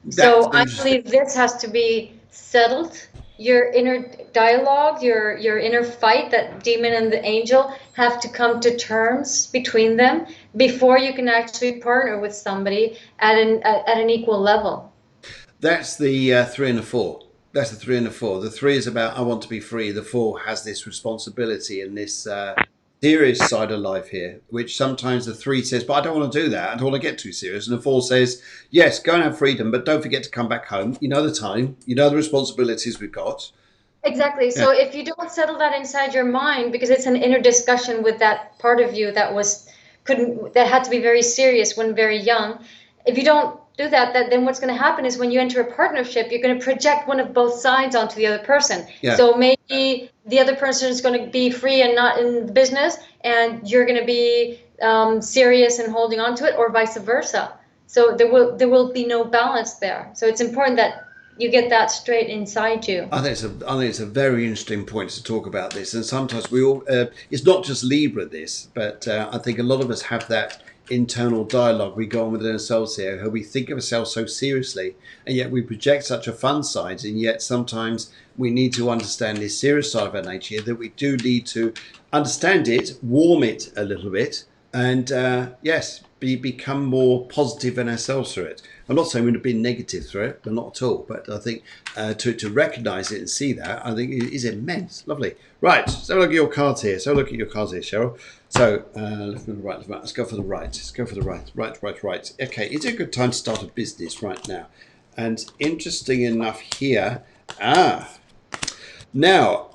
So I believe this has to be settled. Your inner dialogue, your inner fight, that demon and the angel have to come to terms between them before you can actually partner with somebody at an equal level. That's the 3 and the 4. That's the 3 and the 4. The 3 is about I want to be free. The 4 has this responsibility and this serious side of life here, which sometimes the 3 says, but I don't want to do that. I don't want to get too serious. And the 4 says, yes, go and have freedom, but don't forget to come back home. You know the time. You know the responsibilities we've got. Exactly. Yeah. So if you don't settle that inside your mind, because it's an inner discussion with that part of you that had to be very serious when very young, if you don't do that, then what's going to happen is when you enter a partnership, you're going to project one of both sides onto the other person. Yeah. So maybe the other person is going to be free and not in the business, and you're going to be serious and holding on to it, or vice versa. So there will be no balance there. So it's important that you get that straight inside you. I think it's a very interesting point to talk about this, and sometimes we all it's not just Libra this, but I think a lot of us have that internal dialogue we go on within ourselves here, how we think of ourselves so seriously, and yet we project such a fun side, and yet sometimes we need to understand this serious side of our nature, that we do need to understand it, warm it a little bit, and become more positive in ourselves through it. I'm not saying we're going to be negative through it, but not at all. But I think to recognise it and see that, I think it is immense. Lovely. Right, so look at your cards here. Cheryl. So left and right. Let's go for the right. Let's go for the right. Right. Okay, is it a good time to start a business right now? And interesting enough here, Now,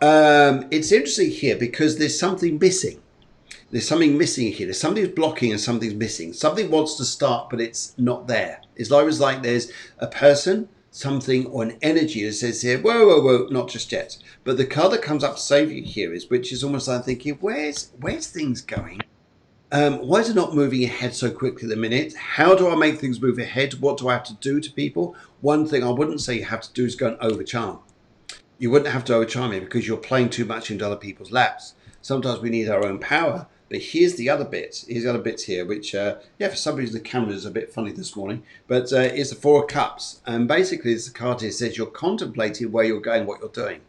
it's interesting here because there's something missing. There's something missing here. There's something's blocking and something's missing. Something wants to start, but it's not there. It's always like there's a person, something, or an energy that says here, whoa, whoa, whoa, not just yet. But the card that comes up to save you here is, which is almost like thinking, where's things going? Why is it not moving ahead so quickly at the minute? How do I make things move ahead? What do I have to do to people? One thing I wouldn't say you have to do is go and overcharm. You wouldn't have to overcharm me because you're playing too much into other people's laps. Sometimes we need our own power. But here's the other bits. Here's the other bits here, which, for some reason the camera is a bit funny this morning. But it's the Four of Cups. And basically, it's the card here says you're contemplating where you're going, what you're doing.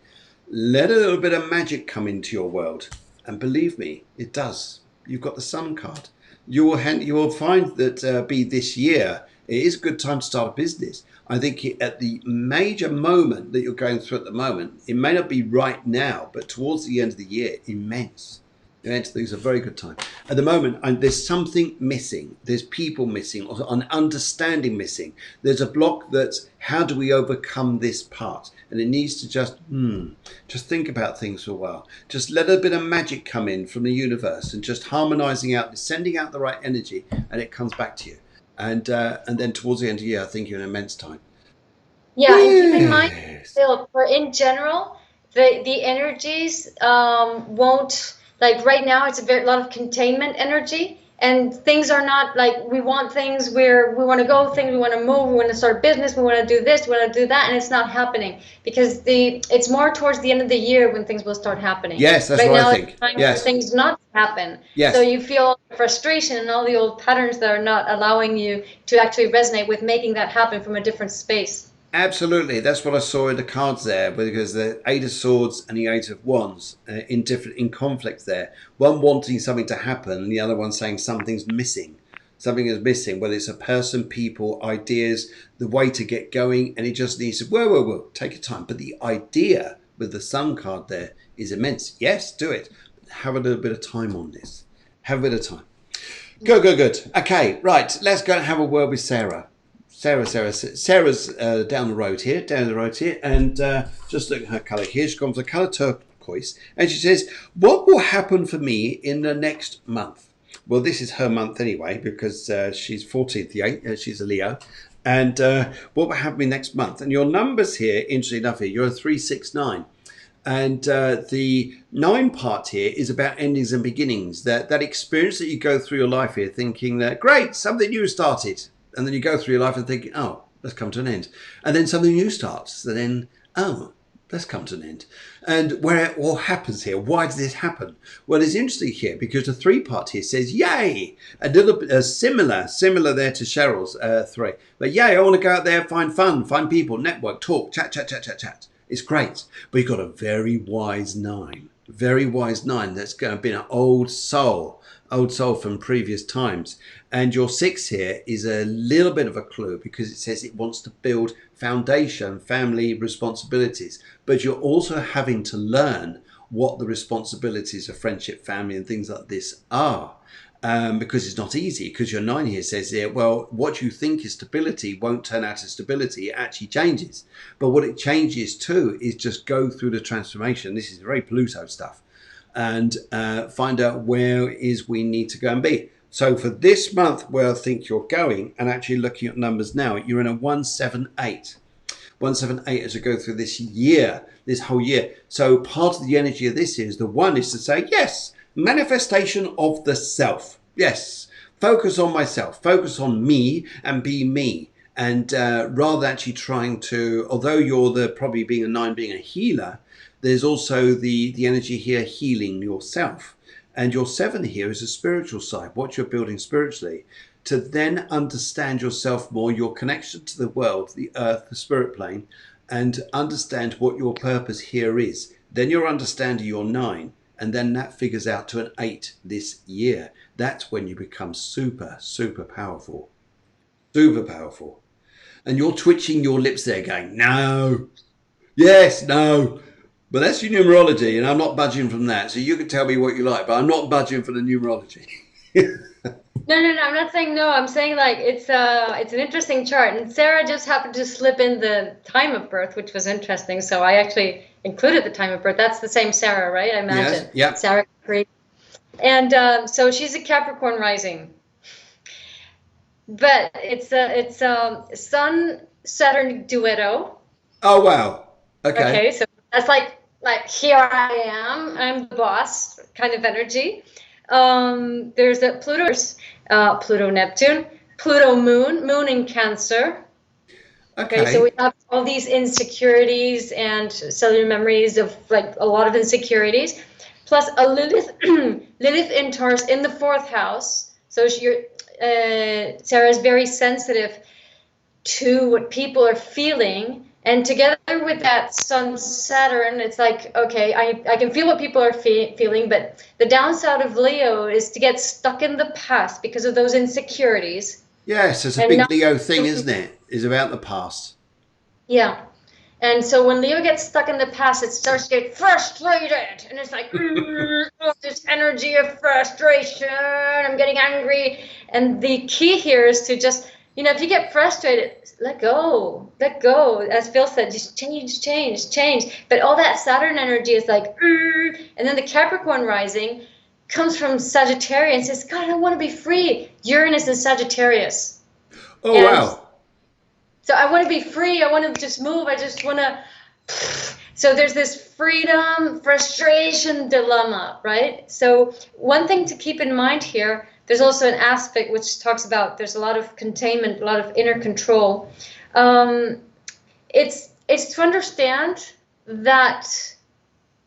Let a little bit of magic come into your world. And believe me, it does. You've got the Sun card. You will find that be this year, it is a good time to start a business. I think at the major moment that you're going through at the moment, it may not be right now, but towards the end of the year, immense. It's a very good time. At the moment, there's something missing. There's people missing, or an understanding missing. There's a block that's, how do we overcome this part? And it needs to just think about things for a while. Just let a bit of magic come in from the universe and just harmonizing out, sending out the right energy, and it comes back to you. And then towards the end of the year, I think you're in immense time. Yeah, and keep in mind, Phil, for in general, the energies won't, like right now, it's a lot of containment energy, and things are not like, we want things where we want to go, we want to move, we want to start business, we want to do this, we want to do that, and it's not happening because it's more towards the end of the year when things will start happening. Yes, that's right what now, I think. it's time Yes. for things not to happen. Yes. So you feel frustration and all the old patterns that are not allowing you to actually resonate with making that happen from a different space. Absolutely, that's what I saw in the cards there, because the Eight of Swords and the Eight of Wands in conflict there. One wanting something to happen, and the other one saying something's missing. Something is missing, whether it's a person, people, ideas, the way to get going, and it just needs to whoa, take your time. But the idea with the Sun card there is immense. Yes, do it. Have a little bit of time on this. Have a bit of time. Good. Okay, right. Let's go and have a word with Sarah. Sarah's down the road here, and just look at her colour here. She's gone for the colour turquoise, and she says, what will happen for me in the next month? Well, this is her month anyway, because she's 14th, she's a Leo, and what will happen next month? And your numbers here, interesting enough here, you're a 369. And the 9 part here is about endings and beginnings, that experience that you go through your life here thinking that, great, something new started. And then you go through your life and think, oh, let's come to an end. And then something new starts. And then, oh, let's come to an end. And what happens here? Why does this happen? Well, it's interesting here because the 3 part here says, yay! A little bit similar there to Cheryl's 3. But yay, I want to go out there, find fun, find people, network, talk, chat. It's great. But you've got a very wise 9. Very wise 9 that's going to be an old soul from previous times. And your 6 here is a little bit of a clue because it says it wants to build foundation, family responsibilities, but you're also having to learn what the responsibilities of friendship, family and things like this are. Because it's not easy, because your 9 here says here, well, what you think is stability won't turn out as stability. It actually changes. But what it changes to is just go through the transformation. This is very Pluto stuff. And find out where is we need to go and be. So for this month where I think you're going, and actually looking at numbers now, you're in a 178. 178 as you go through this year, this whole year. So part of the energy of this is, the 1 is to say, yes, manifestation of the self. Yes, focus on myself, focus on me and be me. And rather actually trying to, although you're probably being a 9, being a healer, there's also the energy here healing yourself. And your 7 here is a spiritual side, what you're building spiritually, to then understand yourself more, your connection to the world, the earth, the spirit plane, and understand what your purpose here is. Then you're understanding your 9, and then that figures out to an 8 this year. That's when you become super, super powerful. Super powerful. And you're twitching your lips there going, no, yes, no. But that's your numerology, and I'm not budging from that. So you can tell me what you like, but I'm not budging for the numerology. No, no, no. I'm not saying no. I'm saying like it's an interesting chart, and Sarah just happened to slip in the time of birth, which was interesting. So I actually included the time of birth. That's the same Sarah, right? I Yes. imagine Yep. Sarah Creek, and so she's a Capricorn rising, but it's Sun Saturn duetto. Oh wow. Okay. Okay, so that's like here I am, I'm the boss kind of energy. There's a Pluto Neptune, Pluto Moon in Cancer. Okay, so we Okay. have all these insecurities and cellular memories of like a lot of insecurities, plus a Lilith Lilith in Taurus in the fourth house. So Sarah is very sensitive to what people are feeling. And together with that Sun Saturn, it's like, okay, I can feel what people are feeling, but the downside of Leo is to get stuck in the past because of those insecurities Yes, it's a and big not, Leo thing, isn't it? It's about the past. yeah. And so when Leo gets stuck in the past, it starts to get frustrated. And it's like, oh, this energy of frustration. I'm getting angry. And the key here is to just, if you get frustrated, let go. Let go. As Phil said, just change, change, change. But all that Saturn energy is like, and then the Capricorn rising comes from Sagittarius and says, God, I want to be free. Uranus is Sagittarius. Oh And wow. so I want to be free. I want to just move. I just want to. So there's this freedom, frustration dilemma, right? So one thing to keep in mind here, there's also an aspect which talks about there's a lot of containment, a lot of inner control. Um, it's to understand that,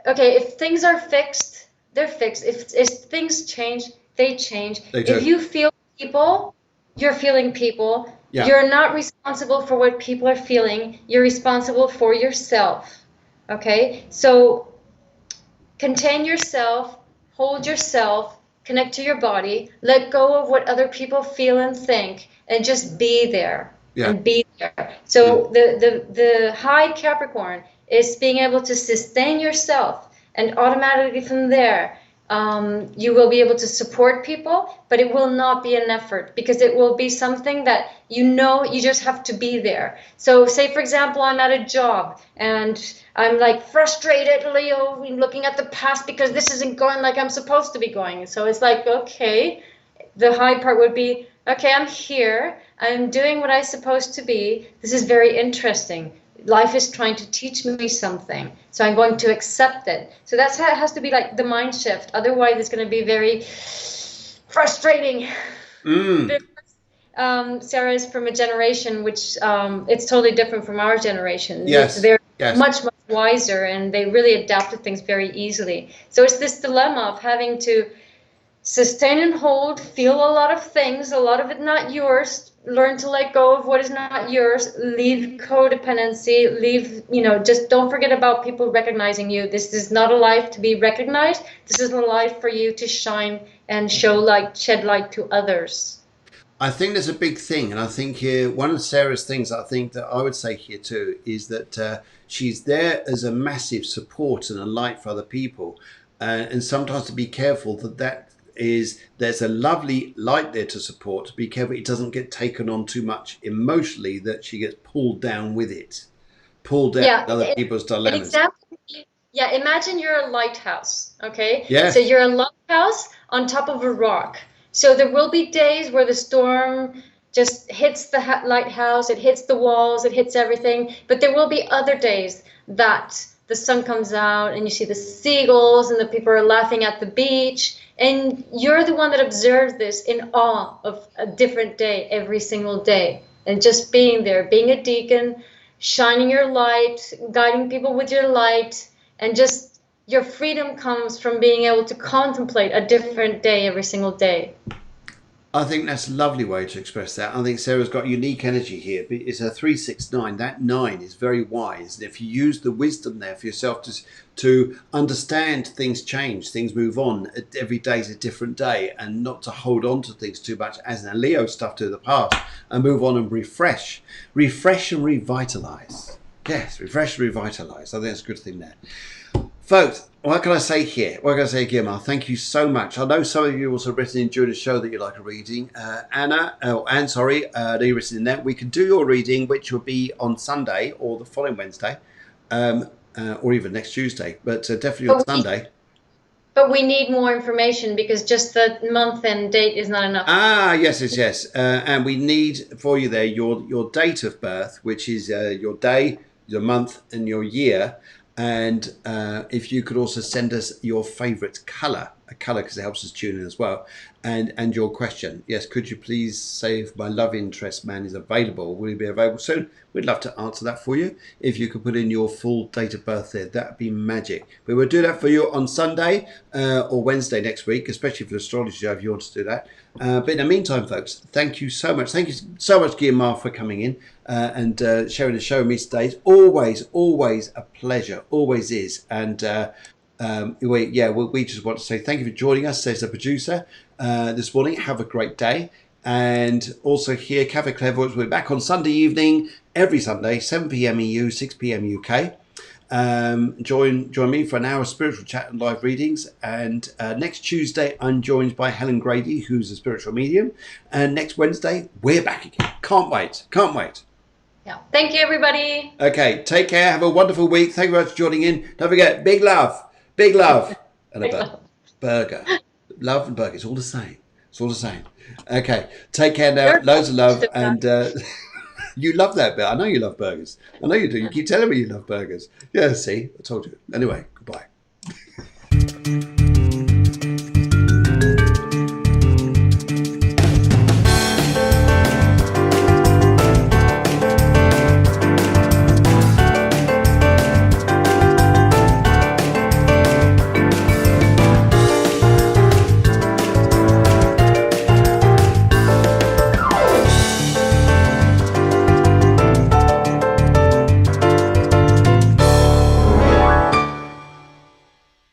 okay, if things are fixed, they're fixed. If things change, they change. They If do. you feel people, you're feeling people. Yeah. You're not responsible for what people are feeling. You're responsible for yourself. Okay? So contain yourself, hold yourself, connect to your body, let go of what other people feel and think, and just be there. Yeah. And be there. Mm. So the high Capricorn is being able to sustain yourself, and automatically from there you will be able to support people, but it will not be an effort because it will be something that you just have to be there. So say, for example, I'm at a job and I'm like frustrated, Leo, looking at the past because this isn't going like I'm supposed to be going. So it's like, okay, the high part would be, okay, I'm here. I'm doing what I'm supposed to be. This is very interesting. Life is trying to teach me something. So I'm going to accept it. So that's how it has to be, like the mind shift. Otherwise, it's going to be very frustrating. Mm. Sarah is from a generation which it's totally different from our generation. It's Yes. very Yes. much wiser, and they really adapted things very easily. So it's this dilemma of having to sustain and hold, feel a lot of things, a lot of it not yours, learn to let go of what is not yours, leave codependency, just don't forget about people recognizing you. This is not a life to be recognized. This is a life for you to shine and show light, shed light to others. I think there's a big thing, and I think here one of Sarah's things I think that I would say here too is that she's there as a massive support and a light for other people, and sometimes to be careful there's a lovely light there to support. To be careful it doesn't get taken on too much emotionally, that she gets pulled down with it, pulled down Yeah, with other people's an dilemmas. example. Yeah, imagine you're a lighthouse, okay? So Yes. you're a lighthouse on top of a rock. So there will be days where the storm just hits the lighthouse, it hits the walls, it hits everything. But there will be other days that the sun comes out and you see the seagulls and the people are laughing at the beach. And you're the one that observes this in awe of a different day every single day. And just being there, being a deacon, shining your light, guiding people with your light, and just your freedom comes from being able to contemplate a different day every single day. I think that's a lovely way to express that. I think Sarah's got unique energy here. It's a 369. That 9 is very wise. And if you use the wisdom there for yourself to understand things change, things move on. Every day is a different day, and not to hold on to things too much as in Leo stuff to the past, and move on and refresh. Refresh and revitalize. Yes, refresh and revitalize. I think that's a good thing there. Folks, what can I say here? What can I say here, Mark? Thank you so much. I know some of you also written in during the show that you like a reading. Anne, sorry, you written in there. We can do your reading, which will be on Sunday or the following Wednesday, or even next Tuesday, but definitely on Sunday. But we need more information because just the month and date is not enough. Yes. And we need for you there your date of birth, which is your day, your month, and your year. And if you could also send us your favourite colour, a colour because it helps us tune in as well, and your question. Yes, could you please say if my love interest man is available? Will he be available soon? We'd love to answer that for you. If you could put in your full date of birth there, that'd be magic. We will do that for you on Sunday or Wednesday next week, especially for the astrology show if you want to do that. But in the meantime, folks, thank you so much. Thank you so much, Guillemard, for coming in and sharing the show with me today. It's always a pleasure. Always is. And we just want to say thank you for joining us, says the producer, this morning. Have a great day. And also here, Cafe Clairvoyance, we're back on Sunday evening, every Sunday, 7 p.m. EU, 6 p.m. UK. Join me for an hour of spiritual chat and live readings. And next Tuesday, I'm joined by Helen Grady, who's a spiritual medium. And next Wednesday, we're back again. Can't wait. Yeah. Thank you, everybody. Okay, take care. Have a wonderful week. Thank you very much for joining in. Don't forget, big love, and a burger. Love and burger. It's all the same. Okay, take care now. Loads of love. And you love that bit. I know you love burgers. I know you do. You keep telling me you love burgers. Yeah, see, I told you. Anyway.